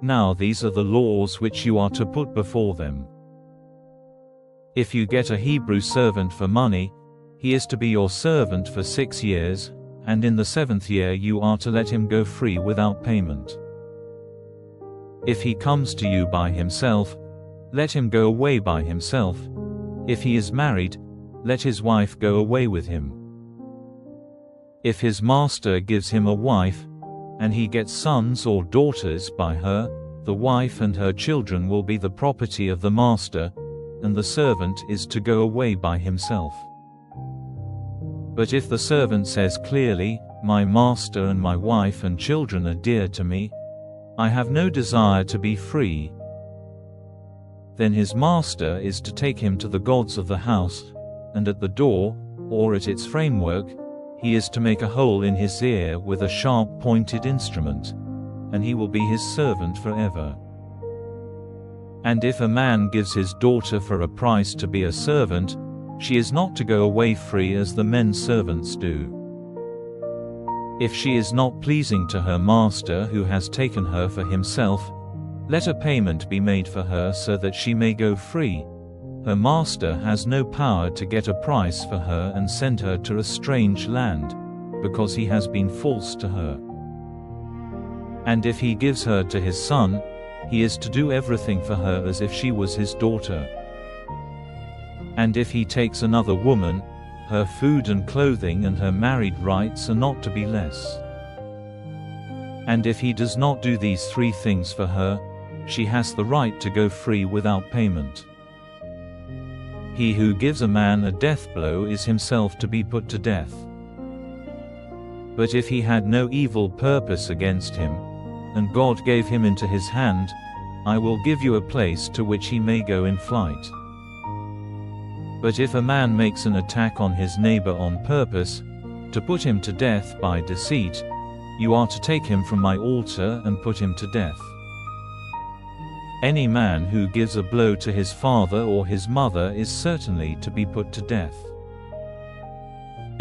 Now these are the laws which you are to put before them. If you get a Hebrew servant for money, he is to be your servant for 6 years, and in the 7th year you are to let him go free without payment. If he comes to you by himself, let him go away by himself. If he is married, let his wife go away with him. If his master gives him a wife, and he gets sons or daughters by her, the wife and her children will be the property of the master, and the servant is to go away by himself. But if the servant says clearly, "My master and my wife and children are dear to me, I have no desire to be free," then his master is to take him to the gods of the house, and at the door, or at its framework, he is to make a hole in his ear with a sharp pointed instrument, and he will be his servant forever. And if a man gives his daughter for a price to be a servant, she is not to go away free as the men servants do. If she is not pleasing to her master who has taken her for himself, let a payment be made for her so that she may go free. Her master has no power to get a price for her and send her to a strange land, because he has been false to her. And if he gives her to his son, he is to do everything for her as if she was his daughter. And if he takes another woman, her food and clothing and her married rights are not to be less. And if he does not do these 3 things for her, she has the right to go free without payment. He who gives a man a death blow is himself to be put to death. But if he had no evil purpose against him, and God gave him into his hand, I will give you a place to which he may go in flight. But if a man makes an attack on his neighbor on purpose, to put him to death by deceit, you are to take him from my altar and put him to death. Any man who gives a blow to his father or his mother is certainly to be put to death.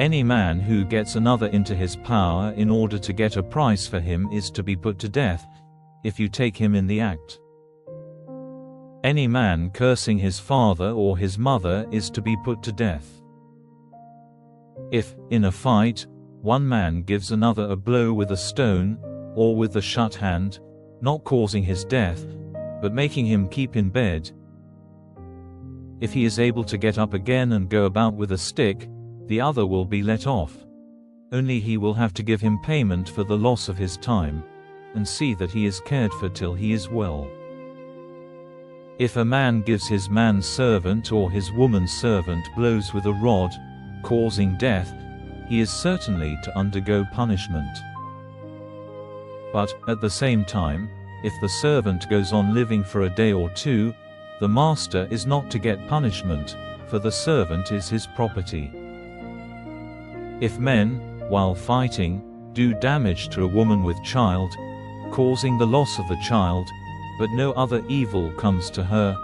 Any man who gets another into his power in order to get a price for him is to be put to death, if you take him in the act. Any man cursing his father or his mother is to be put to death. If, in a fight, one man gives another a blow with a stone, or with the shut hand, not causing his death, but making him keep in bed, if he is able to get up again and go about with a stick, the other will be let off. Only he will have to give him payment for the loss of his time, and see that he is cared for till he is well. If a man gives his manservant or his womanservant blows with a rod, causing death, he is certainly to undergo punishment. But, at the same time, if the servant goes on living for a day or 2, the master is not to get punishment, for the servant is his property. If men, while fighting, do damage to a woman with child, causing the loss of the child, but no other evil comes to her,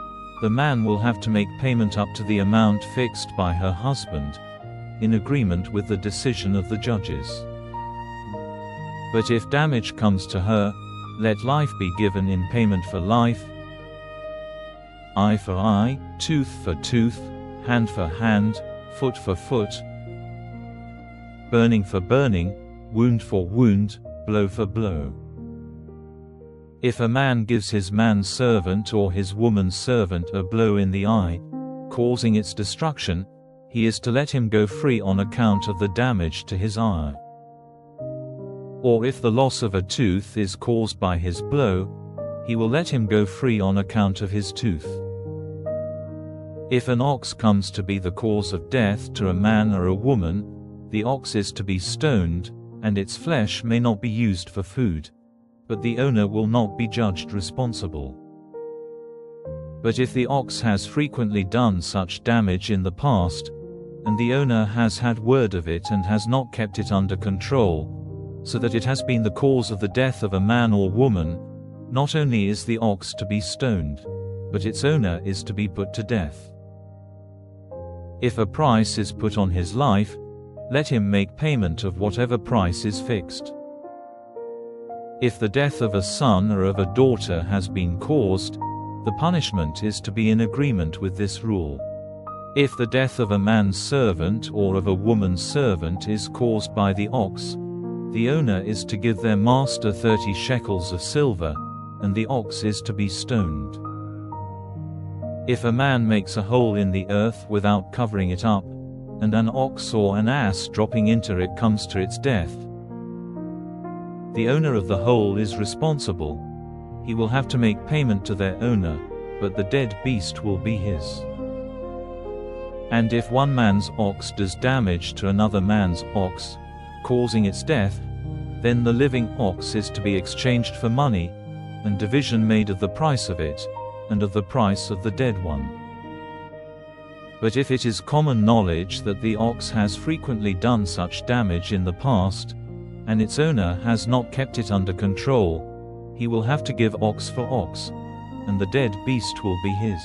the man will have to make payment up to the amount fixed by her husband, in agreement with the decision of the judges. But if damage comes to her, let life be given in payment for life, eye for eye, tooth for tooth, hand for hand, foot for foot, burning for burning, wound for wound, blow for blow. If a man gives his manservant or his womanservant a blow in the eye, causing its destruction, he is to let him go free on account of the damage to his eye. Or if the loss of a tooth is caused by his blow, he will let him go free on account of his tooth. If an ox comes to be the cause of death to a man or a woman, the ox is to be stoned, and its flesh may not be used for food, but the owner will not be judged responsible. But if the ox has frequently done such damage in the past, and the owner has had word of it and has not kept it under control, so that it has been the cause of the death of a man or woman, not only is the ox to be stoned, but its owner is to be put to death. If a price is put on his life, let him make payment of whatever price is fixed. If the death of a son or of a daughter has been caused, the punishment is to be in agreement with this rule. If the death of a man's servant or of a woman's servant is caused by the ox, the owner is to give their master 30 shekels of silver, and the ox is to be stoned. If a man makes a hole in the earth without covering it up, and an ox or an ass dropping into it comes to its death, the owner of the hole is responsible. He will have to make payment to their owner, but the dead beast will be his. And if one man's ox does damage to another man's ox, causing its death, then the living ox is to be exchanged for money, and division made of the price of it, and of the price of the dead one. But if it is common knowledge that the ox has frequently done such damage in the past, and its owner has not kept it under control, he will have to give ox for ox, and the dead beast will be his.